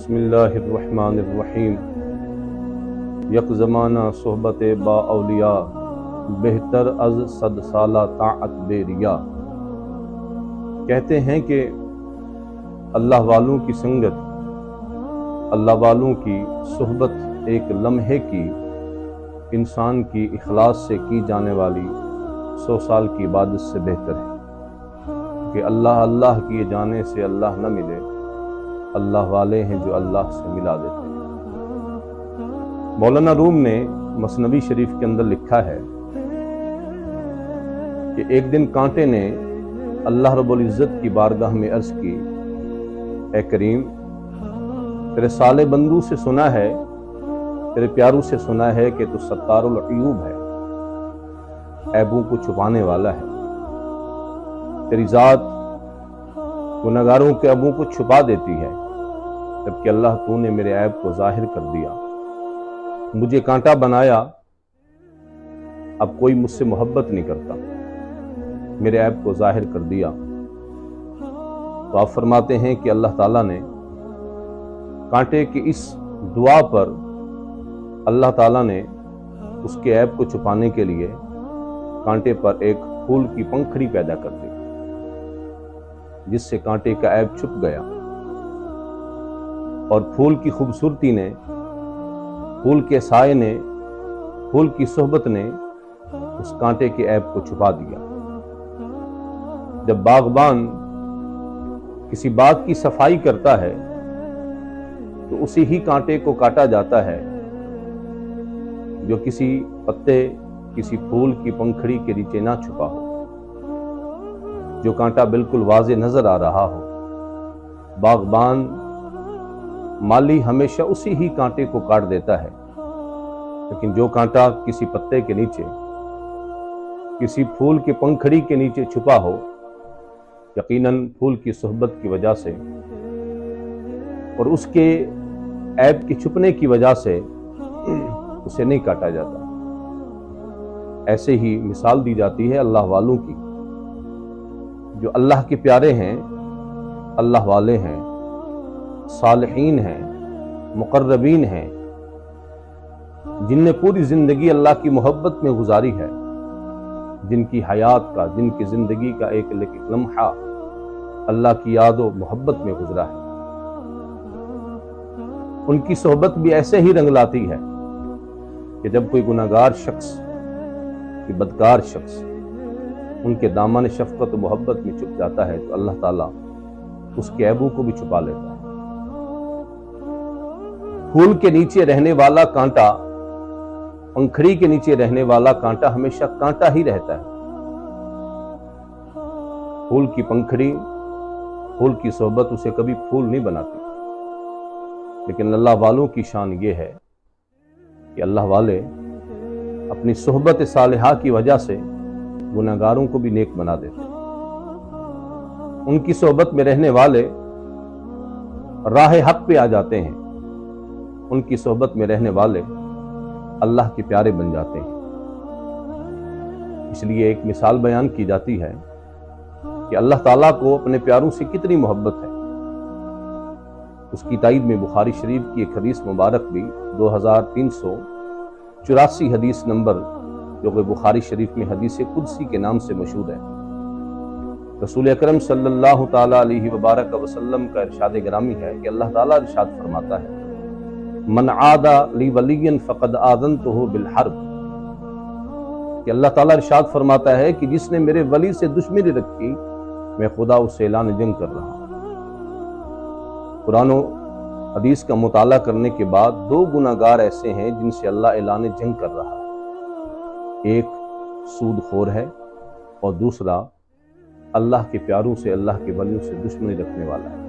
بسم اللہ الرحمن الرحیم۔ یک زمانہ صحبت با اولیاء، بہتر از 100 سالہ طاعت بے ریا۔ کہتے ہیں کہ اللہ والوں کی سنگت، اللہ والوں کی صحبت ایک لمحے کی انسان کی اخلاص سے کی جانے والی 100 سال کی عبادت سے بہتر ہے کہ اللہ اللہ کیے جانے سے اللہ نہ ملے، اللہ والے ہیں جو اللہ سے ملا دیتے ہیں۔ مولانا روم نے مثنوی شریف کے اندر لکھا ہے کہ ایک دن کانٹے نے اللہ رب العزت کی بارگاہ میں عرض کی، اے کریم، تیرے صالح بندو سے سنا ہے، تیرے پیاروں سے سنا ہے کہ تو ستار العیوب ہے، عیبوں کو چھپانے والا ہے، تیری ذات گناہگاروں کے عیبوں کو چھپا دیتی ہے، جبکہ اللہ تو نے میرے عیب کو ظاہر کر دیا، مجھے کانٹا بنایا، اب کوئی مجھ سے محبت نہیں کرتا، میرے عیب کو ظاہر کر دیا۔ تو آپ فرماتے ہیں کہ اللہ تعالیٰ نے کانٹے کی اس دعا پر اللہ تعالیٰ نے اس کے عیب کو چھپانے کے لیے کانٹے پر ایک پھول کی پنکھڑی پیدا کر دی، جس سے کانٹے کا عیب چھپ گیا، اور پھول کی خوبصورتی نے، پھول کے سائے نے، پھول کی صحبت نے اس کانٹے کے عیب کو چھپا دیا۔ جب باغبان کسی باغ کی صفائی کرتا ہے تو اسی ہی کانٹے کو کاٹا جاتا ہے جو کسی پتے، کسی پھول کی پنکھڑی کے نیچے نہ چھپا ہو، جو کانٹا بالکل واضح نظر آ رہا ہو۔ باغبان مالی ہمیشہ اسی ہی کانٹے کو کاٹ دیتا ہے، لیکن جو کانٹا کسی پتے کے نیچے، کسی پھول کی پنکھڑی کے نیچے چھپا ہو، یقیناً پھول کی صحبت کی وجہ سے اور اس کے عیب کے چھپنے کی وجہ سے اسے نہیں کاٹا جاتا۔ ایسے ہی مثال دی جاتی ہے اللہ والوں کی، جو اللہ کے پیارے ہیں، اللہ والے ہیں، صالحین ہیں، مقربین ہیں، جن نے پوری زندگی اللہ کی محبت میں گزاری ہے، جن کی حیات کا، جن کی زندگی کا ایک لمحہ اللہ کی یاد و محبت میں گزرا ہے، ان کی صحبت بھی ایسے ہی رنگ لاتی ہے کہ جب کوئی گناہگار شخص، کوئی بدکار شخص ان کے دامن شفقت و محبت میں چھپ جاتا ہے تو اللہ تعالیٰ اس کے عیبوں کو بھی چھپا لیتا ہے۔ پھول کے نیچے رہنے والا کانٹا، پنکھڑی کے نیچے رہنے والا کانٹا ہمیشہ کانٹا ہی رہتا ہے۔ پھول کی پنکھڑی، پھول کی صحبت اسے کبھی پھول نہیں بناتی، لیکن اللہ والوں کی شان یہ ہے کہ اللہ والے اپنی صحبت صالحہ کی وجہ سے گناہگاروں کو بھی نیک بنا دیتے ہیں۔ ان کی صحبت میں رہنے والے راہ حق پہ آ جاتے ہیں، ان کی صحبت میں رہنے والے اللہ کے پیارے بن جاتے ہیں۔ اس لیے ایک مثال بیان کی جاتی ہے کہ اللہ تعالیٰ کو اپنے پیاروں سے کتنی محبت ہے۔ اس کی تائید میں بخاری شریف کی ایک حدیث مبارک بھی 2384 حدیث نمبر، جو کہ بخاری شریف میں حدیث قدسی کے نام سے مشہور ہے۔ رسول اکرم صلی اللہ تعالیٰ علیہ وبارک وسلم کا ارشاد گرامی ہے کہ اللہ تعالیٰ ارشاد فرماتا ہے، من عاد لی ولی فقد آذنتہ بالحرب، کہ اللہ تعالیٰ ارشاد فرماتا ہے کہ جس نے میرے ولی سے دشمنی رکھی، میں خدا اس سے اعلان جنگ کر رہا ہوں۔ قرآن و حدیث کا مطالعہ کرنے کے بعد دو گناہگار ایسے ہیں جن سے اللہ اعلان جنگ کر رہا ہے، ایک سود خور ہے اور دوسرا اللہ کے پیاروں سے، اللہ کے ولیوں سے دشمنی رکھنے والا ہے۔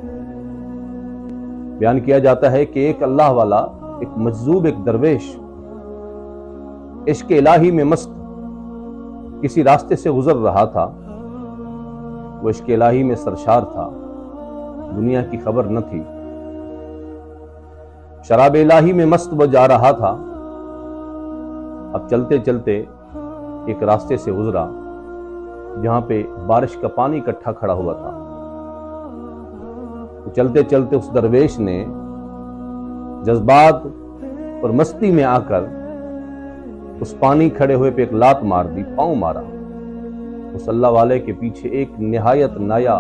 بیان کیا جاتا ہے کہ ایک اللہ والا، ایک مجذوب، ایک درویش عشق الہی میں مست کسی راستے سے گزر رہا تھا، وہ عشق الہی میں سرشار تھا، دنیا کی خبر نہ تھی، شراب الہی میں مست وہ جا رہا تھا۔ اب چلتے چلتے ایک راستے سے گزرا جہاں پہ بارش کا پانی اکٹھا کھڑا ہوا تھا، چلتے چلتے اس درویش نے جذبات اور مستی میں آ کر اس پانی کھڑے ہوئے پہ ایک لات مار دی، پاؤں مارا۔ اس اللہ والے کے پیچھے ایک نہایت نایا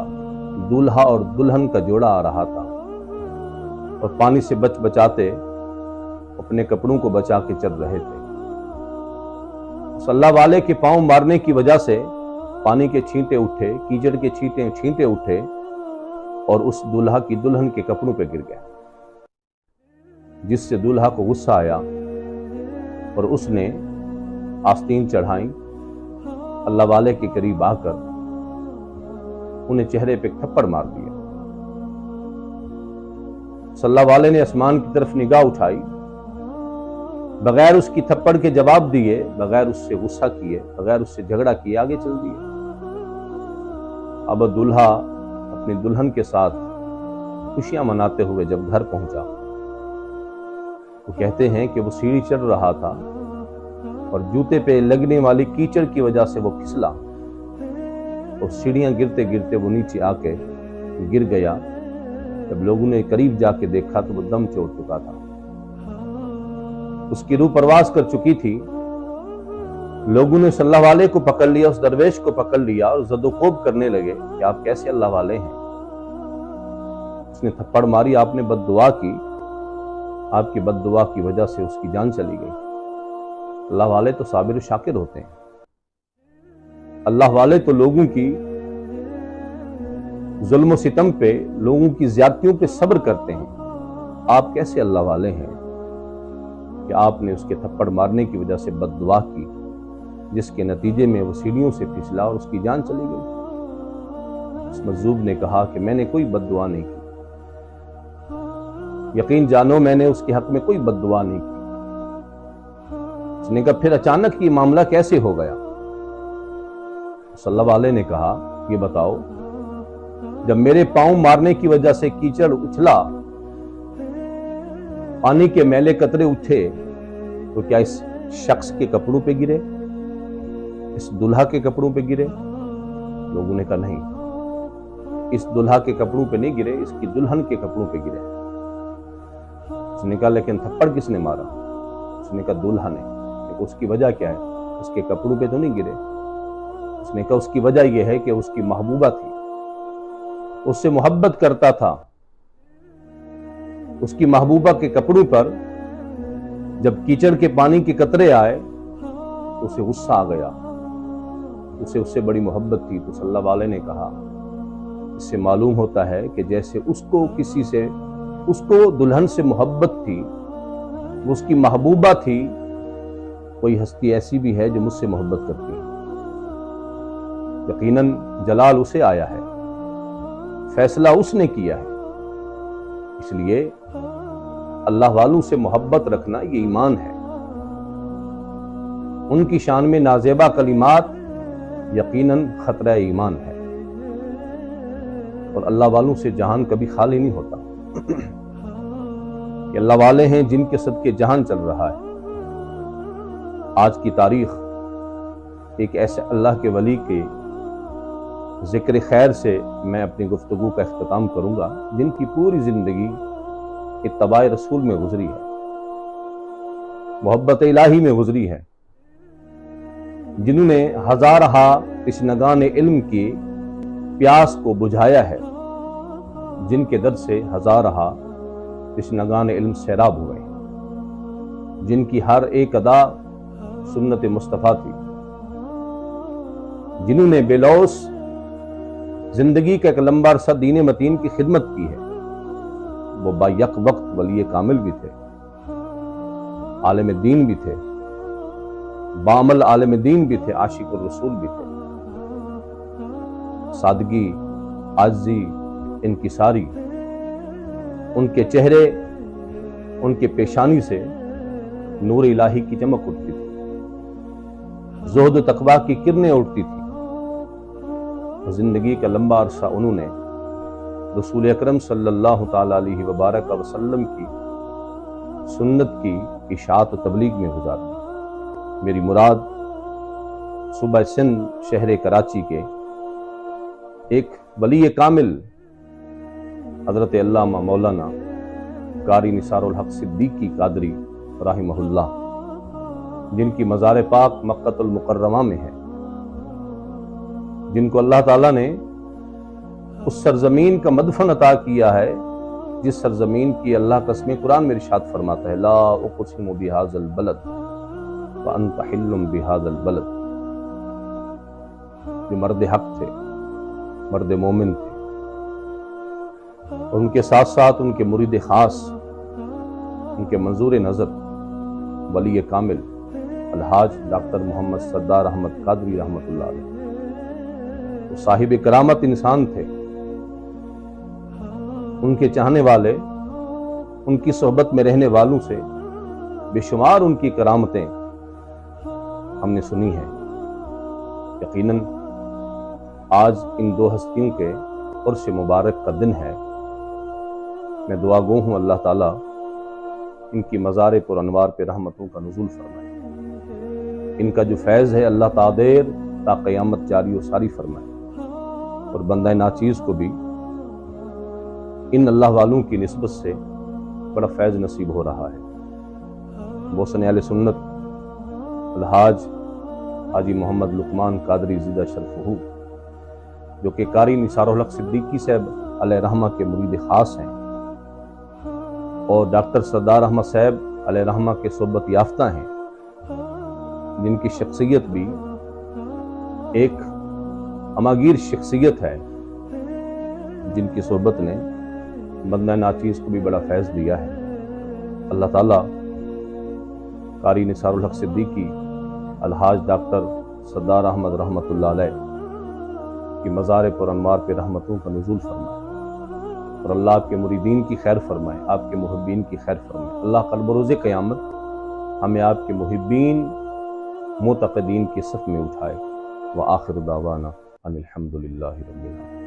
دولہا اور دلہن کا جوڑا آ رہا تھا، اور پانی سے بچاتے اپنے کپڑوں کو بچا کے چل رہے تھے۔ اس اللہ والے کے پاؤں مارنے کی وجہ سے پانی کے چھینٹے اٹھے، کیچڑ کے چھینٹے اٹھے، اور اس دولہا کی دلہن کے کپڑوں پہ گر گیا، جس سے دولہا کو غصہ آیا اور اس نے آستین چڑھائیں، اللہ والے کے قریب آ کر انہیں چہرے پہ تھپڑ مار دیا۔ صلی اللہ والے نے آسمان کی طرف نگاہ اٹھائی، بغیر اس کی تھپڑ کے جواب دیے، بغیر اس سے غصہ کیے، بغیر اس سے جھگڑا کیے آگے چل دیے۔ اب دولہا اپنی دلہن کے ساتھ خوشیاں مناتے ہوئے جب گھر پہنچا، وہ کہتے ہیں کہ وہ سیڑھی چڑھ رہا تھا اور جوتے پہ لگنے والی کیچڑ کی وجہ سے وہ پھسلا، اور سیڑھیاں گرتے گرتے وہ نیچے آ کے گر گیا۔ جب لوگوں نے قریب جا کے دیکھا تو وہ دم چھوڑ چکا تھا، اس کی روح پرواز کر چکی تھی۔ لوگوں نے صلی اللہ والے کو پکڑ لیا، اس درویش کو پکڑ لیا اور زد و خوب کرنے لگے کہ آپ کیسے اللہ والے ہیں؟ اس نے تھپڑ ماری، آپ نے بد دعا کی، آپ کی بد دعا کی وجہ سے اس کی جان چلی گئی۔ اللہ والے تو صابر و شاکر ہوتے ہیں، اللہ والے تو لوگوں کی ظلم و ستم پہ، لوگوں کی زیادتیوں پہ صبر کرتے ہیں۔ آپ کیسے اللہ والے ہیں کہ آپ نے اس کے تھپڑ مارنے کی وجہ سے بد دعا کی، جس کے نتیجے میں وہ سیڑھیوں سے پھسلا اور اس کی جان چلی گئی؟ اس مجذوب نے کہا کہ میں نے کوئی بد دعا نہیں کی، یقین جانو میں نے اس کے حق میں کوئی بد دعا نہیں کی۔ اس نے کہا پھر اچانک یہ معاملہ کیسے ہو گیا؟ صلی اللہ علیہ نے کہا یہ بتاؤ، جب میرے پاؤں مارنے کی وجہ سے کیچڑ اچھلا، پانی کے میلے قطرے اٹھے، تو کیا اس شخص کے کپڑوں پہ گرے، اس دلہا کے کپڑوں پہ گرے؟ لوگوں نے کہا نہیں، اس دلہا کے کپڑوں پہ نہیں گرے، اس کی دلہن کے کپڑوں پہ گرے۔ اس نے کہا لیکن تھپڑ کس نے مارا؟ اس نے کہا دلہا نے۔ اس کی وجہ کیا ہے؟ اس کے کپڑوں پہ تو نہیں گرے۔ اس نے کہا اس کی وجہ یہ ہے کہ اس کی محبوبہ تھی، اس سے محبت کرتا تھا، اس کی محبوبہ کے کپڑوں پر جب کیچڑ کے پانی کے قطرے آئے تو اسے غصہ آ گیا، اسے اس سے بڑی محبت تھی۔ تو صلی اللہ علیہ نے کہا اس سے معلوم ہوتا ہے کہ جیسے اس کو دلہن سے محبت تھی، وہ اس کی محبوبہ تھی، کوئی ہستی ایسی بھی ہے جو مجھ سے محبت کرتی ہے، یقیناً جلال اسے آیا ہے، فیصلہ اس نے کیا ہے۔ اس لیے اللہ والوں سے محبت رکھنا یہ ایمان ہے۔ ان کی شان میں نازیبا کلمات یقیناً خطرہ ایمان ہے، اور اللہ والوں سے جہان کبھی خالی نہیں ہوتا۔ کہ اللہ والے ہیں جن کے صدقے جہان چل رہا ہے۔ آج کی تاریخ ایک ایسے اللہ کے ولی کے ذکر خیر سے میں اپنی گفتگو کا اختتام کروں گا، جن کی پوری زندگی اتباع رسول میں گزری ہے، محبت الہی میں گزری ہے، جنہوں نے ہزارہا تشنگان علم کی پیاس کو بجھایا ہے، جن کے در سے ہزارہا تشنگان علم سیراب ہوئے، جن کی ہر ایک ادا سنت مصطفیٰ تھی، جنہوں نے بے لوث زندگی کا ایک لمبا عرصہ دین متین کی خدمت کی ہے۔ وہ با یک وقت ولی کامل بھی تھے، عالم دین بھی تھے، بعمل عالم دین بھی تھے، عاشق الرسول بھی تھے۔ سادگی، عاجزی، انکساری، ان کے چہرے، ان کے پیشانی سے نور الہی کی چمک اٹھتی تھی، زہد و تقویٰ کی کرنیں اٹھتی تھی۔ زندگی کا لمبا عرصہ انہوں نے رسول اکرم صلی اللہ تعالیٰ علیہ وبارک وسلم کی سنت کی اشاعت و تبلیغ میں گزار دی۔ میری مراد صوبہ سندھ شہر کراچی کے ایک ولی کامل حضرت علامہ مولانا قاری نثار الحق صدیقی قادری رحمہ اللہ، جن کی مزار پاک مکہ المکرمہ میں ہے، جن کو اللہ تعالیٰ نے اس سرزمین کا مدفن عطا کیا ہے جس سرزمین کی اللہ قسم قرآن میں ارشاد فرماتا ہے لا اقسم بہذا البلد وانت حل بہذا البلد، جو مرد حق تھے، مرد مومن تھے، اور ان کے ساتھ ساتھ ان کے مرید خاص، ان کے منظور نظر ولی کامل الحاج ڈاکٹر محمد سردار احمد قادری رحمۃ اللہ علیہ، وہ صاحب کرامت انسان تھے، ان کے چاہنے والے، ان کی صحبت میں رہنے والوں سے بے شمار ان کی کرامتیں ہم نے سنی ہیں۔ یقیناً آج ان دو ہستیوں کے عرس مبارک کا دن ہے۔ میں دعا گو ہوں اللہ تعالیٰ ان کی مزار پر انوار پہ رحمتوں کا نزول فرمائے، ان کا جو فیض ہے اللہ تعالی تا قیامت جاری و ساری فرمائے، اور بندہ ناچیز کو بھی ان اللہ والوں کی نسبت سے بڑا فیض نصیب ہو رہا ہے۔ محسن اہل سنت الحاج حاجی محمد لقمان قادری زیدہ شرفہ، جو کہ قاری نثار الحق صدیقی صاحب علیہ رحمہ کے مرید خاص ہیں، اور ڈاکٹر سردار احمد صاحب علیہ رحمہ کے صحبت یافتہ ہیں، جن کی شخصیت بھی ایک ہماگیر شخصیت ہے، جن کی صحبت نے بندہ ناچیز کو بھی بڑا فیض دیا ہے۔ اللہ تعالیٰ قاری نثار الحق صدیقی الحاج ڈاکٹر سردار احمد رحمۃ اللہ علیہ کی مزار پر انوار پہ رحمتوں کا نزول فرمائے، اور اللہ آپ کے مریدین کی خیر فرمائے، آپ کے محبین کی خیر فرمائے۔ اللہ قلب روز قیامت ہمیں آپ کے محبین معتقدین کی صف میں اٹھائے۔ وآخر دعوانا ان الحمد للہ رب العالمین۔